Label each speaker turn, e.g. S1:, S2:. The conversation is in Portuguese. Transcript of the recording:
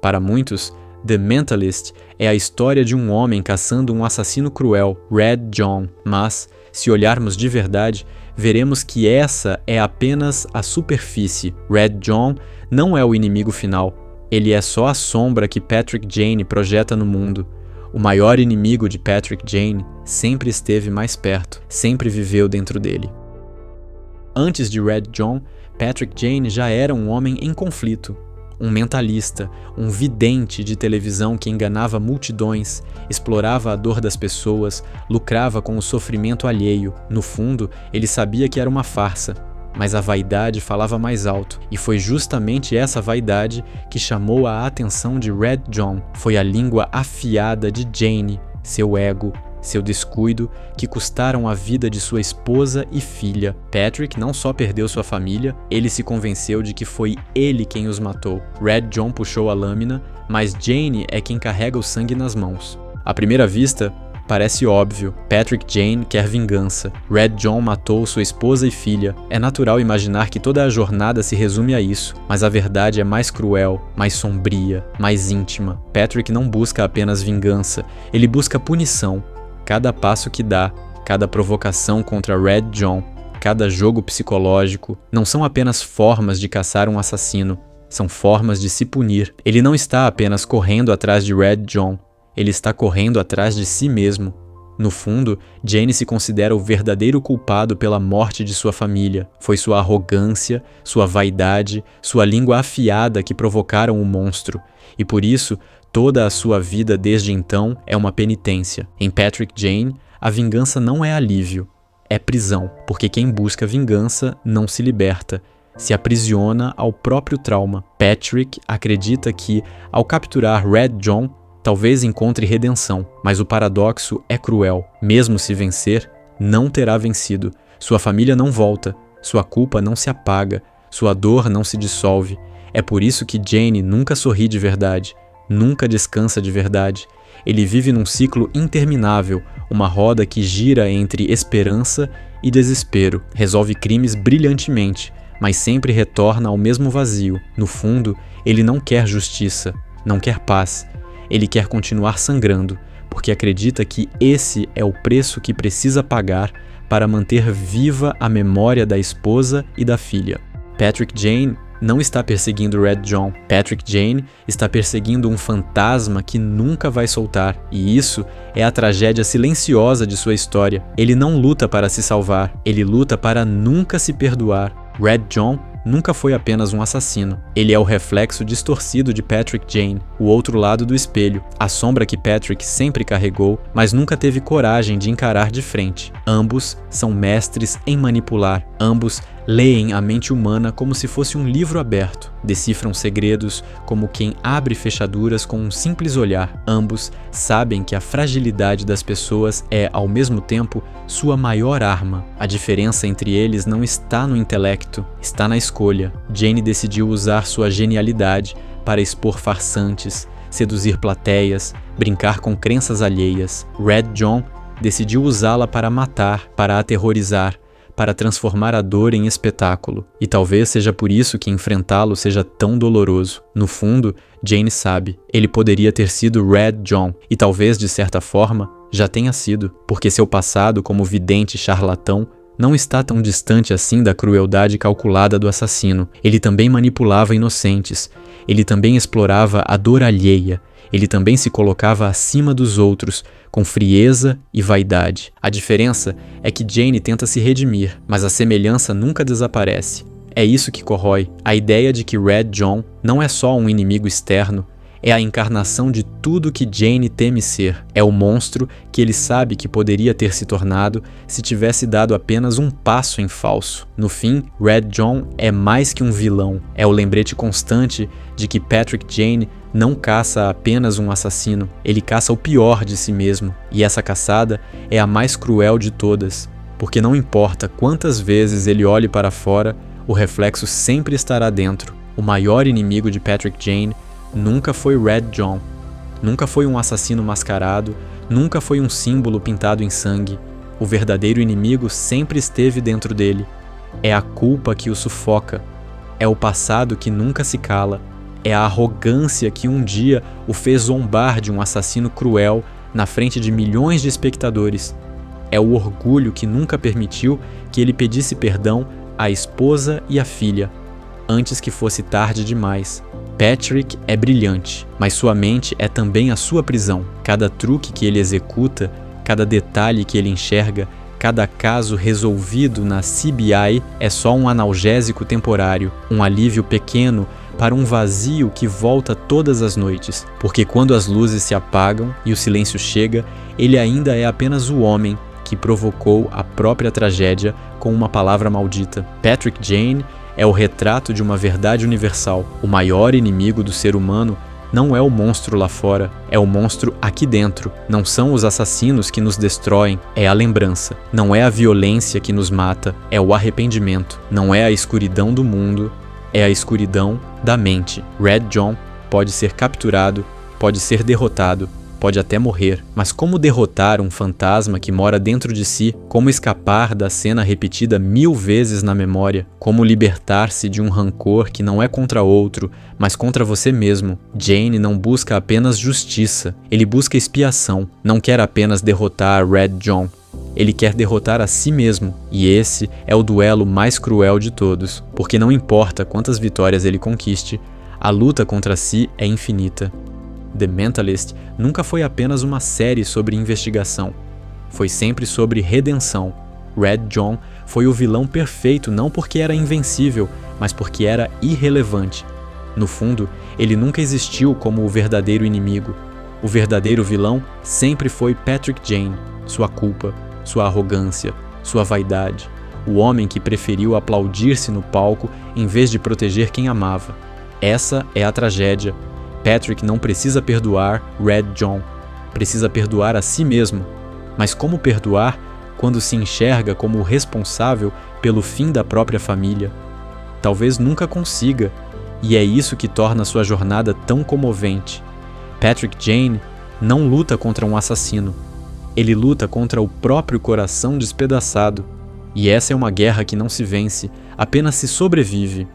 S1: Para muitos, The Mentalist é a história de um homem caçando um assassino cruel, Red John, mas, se olharmos de verdade, veremos que essa é apenas a superfície. Red John não é o inimigo final, ele é só a sombra que Patrick Jane projeta no mundo. O maior inimigo de Patrick Jane sempre esteve mais perto, sempre viveu dentro dele. Antes de Red John, Patrick Jane já era um homem em conflito. Um mentalista, um vidente de televisão que enganava multidões, explorava a dor das pessoas, lucrava com o sofrimento alheio. No fundo, ele sabia que era uma farsa, mas a vaidade falava mais alto, e foi justamente essa vaidade que chamou a atenção de Red John. Foi a língua afiada de Jane, seu ego, seu descuido, que custaram a vida de sua esposa e filha. Patrick não só perdeu sua família, ele se convenceu de que foi ele quem os matou. Red John puxou a lâmina, mas Jane é quem carrega o sangue nas mãos. À primeira vista, parece óbvio. Patrick Jane quer vingança. Red John matou sua esposa e filha. É natural imaginar que toda a jornada se resume a isso, mas a verdade é mais cruel, mais sombria, mais íntima. Patrick não busca apenas vingança, ele busca punição. Cada passo que dá, cada provocação contra Red John, cada jogo psicológico, não são apenas formas de caçar um assassino, são formas de se punir. Ele não está apenas correndo atrás de Red John, ele está correndo atrás de si mesmo. No fundo, Jane se considera o verdadeiro culpado pela morte de sua família. Foi sua arrogância, sua vaidade, sua língua afiada que provocaram o monstro, e por isso, toda a sua vida desde então é uma penitência. Em Patrick Jane, a vingança não é alívio, é prisão, porque quem busca vingança não se liberta, se aprisiona ao próprio trauma. Patrick acredita que, ao capturar Red John, talvez encontre redenção, mas o paradoxo é cruel. Mesmo se vencer, não terá vencido. Sua família não volta, sua culpa não se apaga, sua dor não se dissolve. É por isso que Jane nunca sorri de verdade. Nunca descansa de verdade. Ele vive num ciclo interminável, uma roda que gira entre esperança e desespero. Resolve crimes brilhantemente, mas sempre retorna ao mesmo vazio. No fundo, ele não quer justiça, não quer paz. Ele quer continuar sangrando, porque acredita que esse é o preço que precisa pagar para manter viva a memória da esposa e da filha. Patrick Jane não está perseguindo Red John. Patrick Jane está perseguindo um fantasma que nunca vai soltar. E isso é a tragédia silenciosa de sua história. Ele não luta para se salvar, ele luta para nunca se perdoar. Red John nunca foi apenas um assassino. Ele é o reflexo distorcido de Patrick Jane, o outro lado do espelho, a sombra que Patrick sempre carregou, mas nunca teve coragem de encarar de frente. Ambos são mestres em manipular. Ambos leem a mente humana como se fosse um livro aberto. Decifram segredos como quem abre fechaduras com um simples olhar. Ambos sabem que a fragilidade das pessoas é, ao mesmo tempo, sua maior arma. A diferença entre eles não está no intelecto, está na escolha. Jane decidiu usar sua genialidade para expor farsantes, seduzir plateias, brincar com crenças alheias. Red John decidiu usá-la para matar, para aterrorizar, para transformar a dor em espetáculo. E talvez seja por isso que enfrentá-lo seja tão doloroso. No fundo, Jane sabe, ele poderia ter sido Red John, e talvez, de certa forma, já tenha sido, porque seu passado como vidente charlatão não está tão distante assim da crueldade calculada do assassino. Ele também manipulava inocentes, ele também explorava a dor alheia, ele também se colocava acima dos outros, com frieza e vaidade. A diferença é que Jane tenta se redimir, mas a semelhança nunca desaparece. É isso que corrói. A ideia de que Red John não é só um inimigo externo, é a encarnação de tudo que Jane teme ser. É o monstro que ele sabe que poderia ter se tornado se tivesse dado apenas um passo em falso. No fim, Red John é mais que um vilão. É o lembrete constante de que Patrick Jane não caça apenas um assassino, ele caça o pior de si mesmo. E essa caçada é a mais cruel de todas, porque não importa quantas vezes ele olhe para fora, o reflexo sempre estará dentro. O maior inimigo de Patrick Jane nunca foi Red John, nunca foi um assassino mascarado, nunca foi um símbolo pintado em sangue. O verdadeiro inimigo sempre esteve dentro dele. É a culpa que o sufoca, é o passado que nunca se cala, É a arrogância que um dia o fez zombar de um assassino cruel na frente de milhões de espectadores. É o orgulho que nunca permitiu que ele pedisse perdão à esposa e à filha, antes que fosse tarde demais. Patrick é brilhante, mas sua mente é também a sua prisão. Cada truque que ele executa, cada detalhe que ele enxerga, cada caso resolvido na CBI é só um analgésico temporário, um alívio pequeno para um vazio que volta todas as noites, porque quando as luzes se apagam e o silêncio chega, ele ainda é apenas o homem que provocou a própria tragédia com uma palavra maldita. Patrick Jane é o retrato de uma verdade universal. O maior inimigo do ser humano não é o monstro lá fora, é o monstro aqui dentro. Não são os assassinos que nos destroem, é a lembrança. Não é a violência que nos mata, é o arrependimento. Não é a escuridão do mundo, é a escuridão da mente. Red John pode ser capturado, pode ser derrotado, pode até morrer. Mas como derrotar um fantasma que mora dentro de si? Como escapar da cena repetida 1000 vezes na memória? Como libertar-se de um rancor que não é contra outro, mas contra você mesmo? Jane não busca apenas justiça, ele busca expiação. Não quer apenas derrotar Red John, ele quer derrotar a si mesmo. E esse é o duelo mais cruel de todos, porque não importa quantas vitórias ele conquiste, a luta contra si é infinita. The Mentalist nunca foi apenas uma série sobre investigação. Foi sempre sobre redenção. Red John foi o vilão perfeito não porque era invencível, mas porque era irrelevante. No fundo, ele nunca existiu como o verdadeiro inimigo. O verdadeiro vilão sempre foi Patrick Jane, sua culpa, sua arrogância, sua vaidade. O homem que preferiu aplaudir-se no palco em vez de proteger quem amava. Essa é a tragédia. Patrick não precisa perdoar Red John, precisa perdoar a si mesmo. Mas como perdoar quando se enxerga como o responsável pelo fim da própria família? Talvez nunca consiga, e é isso que torna sua jornada tão comovente. Patrick Jane não luta contra um assassino, ele luta contra o próprio coração despedaçado. E essa é uma guerra que não se vence, apenas se sobrevive.